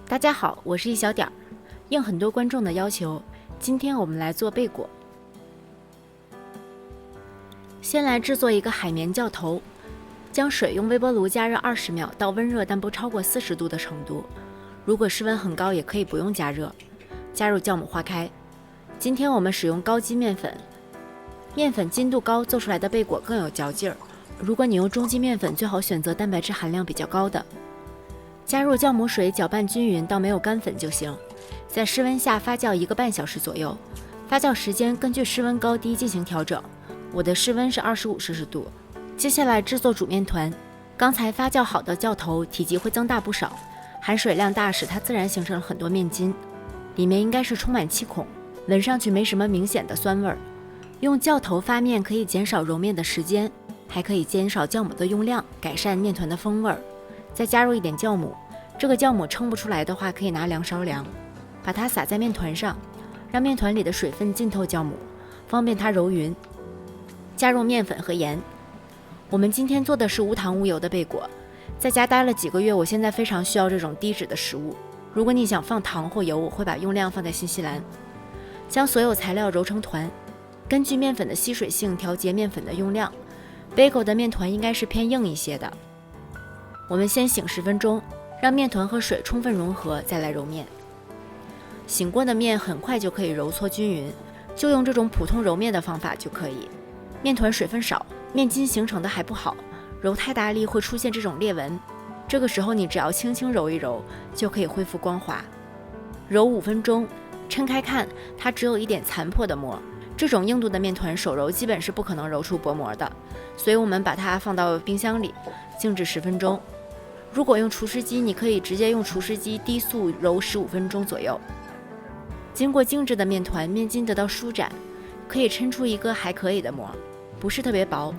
大家好，我是一小点儿。应很多观众的要求，今天我们来做贝果。先来制作一个海绵酵头，将水用微波炉加热20秒到温热但不超过40度的程度。如果室温很高，也可以不用加热。加入酵母化开。今天我们使用高筋面粉，面粉筋度高，做出来的贝果更有嚼劲儿。如果你用中筋面粉，最好选择蛋白质含量比较高的。加入酵母水，搅拌均匀到没有干粉就行。在室温下发酵1个半小时左右，发酵时间根据室温高低进行调整。我的室温是25摄氏度。接下来制作煮面团。刚才发酵好的酵头体积会增大不少，含水量大，使它自然形成了很多面筋，里面应该是充满气孔，闻上去没什么明显的酸味儿。用酵头发面可以减少揉面的时间，还可以减少酵母的用量，改善面团的风味儿。再加入一点酵母，这个酵母称不出来的话，可以拿凉勺量。把它撒在面团上，让面团里的水分浸透酵母，方便它揉匀。加入面粉和盐。我们今天做的是无糖无油的贝果，在家待了几个月，我现在非常需要这种低脂的食物。如果你想放糖或油，我会把用量放在信息栏。将所有材料揉成团，根据面粉的吸水性调节面粉的用量。贝果的面团应该是偏硬一些的。我们先醒10分钟，让面团和水充分融合，再来揉面。醒过的面很快就可以揉搓均匀，就用这种普通揉面的方法就可以。面团水分少，面筋形成的还不好，揉太大力会出现这种裂纹。这个时候你只要轻轻揉一揉，就可以恢复光滑。揉5分钟，抻开看，它只有一点残破的膜。这种硬度的面团手揉基本是不可能揉出薄膜的，所以我们把它放到冰箱里静置10分钟。如果用厨师机，你可以直接用厨师机低速揉15分钟左右。经过静置的面团，面筋得到舒展，可以抻出一个还可以的膜，不是特别薄。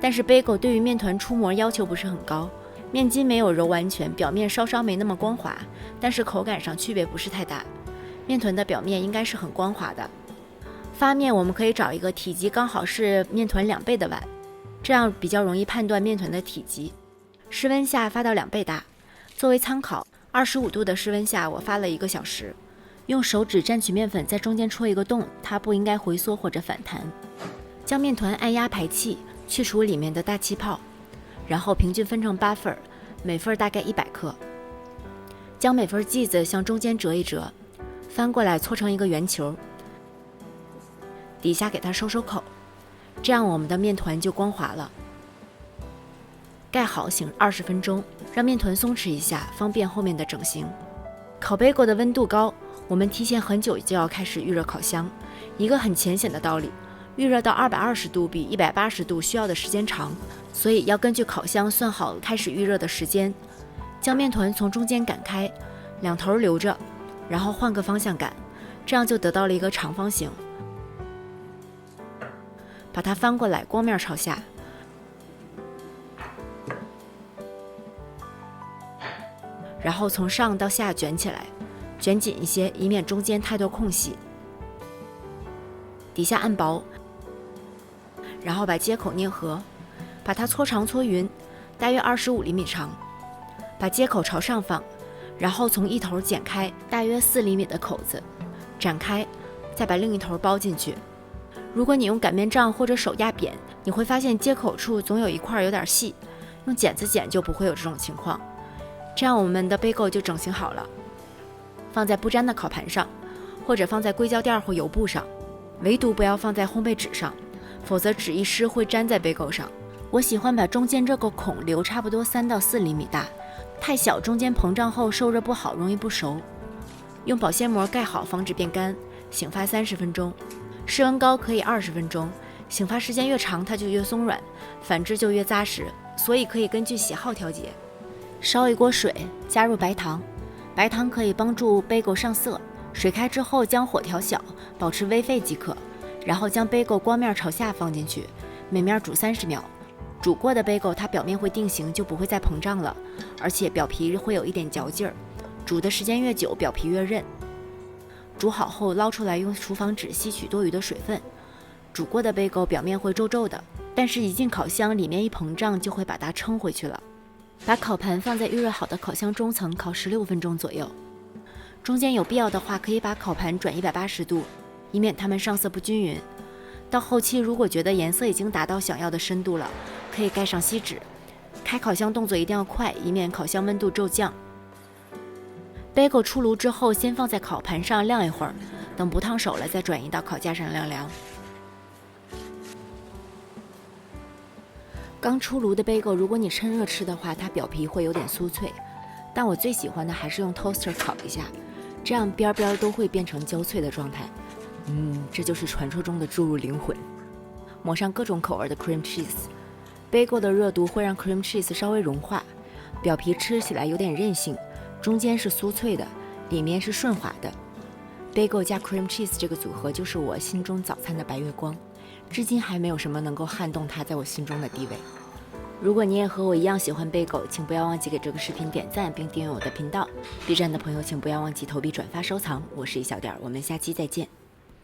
但是贝果对于面团出膜要求不是很高，面筋没有揉完全，表面稍稍没那么光滑，但是口感上区别不是太大。面团的表面应该是很光滑的。发面我们可以找一个体积刚好是面团2倍的碗，这样比较容易判断面团的体积。室温下发到2倍大。作为参考，25度的室温下我发了1个小时。用手指蘸取面粉，在中间戳一个洞，它不应该回缩或者反弹。将面团按压排气，去除里面的大气泡，然后平均分成8份，每份大概100克。将每份剂子向中间折一折，翻过来搓成一个圆球，底下给它收收口，这样我们的面团就光滑了。盖好醒20分钟，让面团松弛一下，方便后面的整形。烤贝果的温度高，我们提前很久就要开始预热烤箱。一个很浅显的道理，预热到220度比180度需要的时间长，所以要根据烤箱算好开始预热的时间。将面团从中间擀开，2头留着，然后换个方向擀，这样就得到了一个长方形。把它翻过来，光面朝下，然后从上到下卷起来，卷紧一些，以免中间太多空隙。底下按薄，然后把接口拧合，把它搓长搓匀，大约25厘米长。把接口朝上放，然后从一头剪开大约4厘米的口子，展开，再把另一头包进去。如果你用擀面杖或者手压扁，你会发现接口处总有一块有点细，用剪子剪就不会有这种情况。这样我们的贝果就整形好了。放在不粘的烤盘上，或者放在硅胶垫或油布上，唯独不要放在烘焙纸上，否则纸一湿会粘在贝果上。我喜欢把中间这个孔留差不多3到4厘米大，太小中间膨胀后受热不好，容易不熟。用保鲜膜盖好，防止变干。醒发30分钟，室温高可以20分钟，醒发时间越长它就越松软，反之就越扎实，所以可以根据喜好调节。烧一锅水，加入白糖，白糖可以帮助贝果上色。水开之后将火调小，保持微沸即可。然后将贝果光面朝下放进去，每面煮30秒。煮过的贝果它表面会定型，就不会再膨胀了，而且表皮会有一点嚼劲儿。煮的时间越久，表皮越韧。煮好后捞出来，用厨房纸吸取多余的水分。煮过的贝果表面会皱皱的，但是一进烤箱，里面一膨胀就会把它撑回去了。把烤盘放在预热好的烤箱中层，烤16分钟左右。中间有必要的话，可以把烤盘转180度，以免它们上色不均匀。到后期如果觉得颜色已经达到想要的深度了，可以盖上锡纸。开烤箱动作一定要快，以免烤箱温度骤降。bagel 出炉之后，先放在烤盘上晾一会儿，等不烫手了再转移到烤架上晾凉。刚出炉的 bagel， 如果你趁热吃的话，它表皮会有点酥脆，但我最喜欢的还是用 toaster 烤一下，这样边边都会变成焦脆的状态。这就是传说中的注入灵魂。抹上各种口味的 cream cheese。bagel 的热度会让 cream cheese 稍微融化，表皮吃起来有点韧性，中间是酥脆的，里面是顺滑的。bagel 加 cream cheese 这个组合就是我心中早餐的白月光，至今还没有什么能够撼动它在我心中的地位。如果你也和我一样喜欢bagel，请不要忘记给这个视频点赞并订阅我的频道。B 站的朋友请不要忘记投币、转发、收藏。我是一小点，我们下期再见。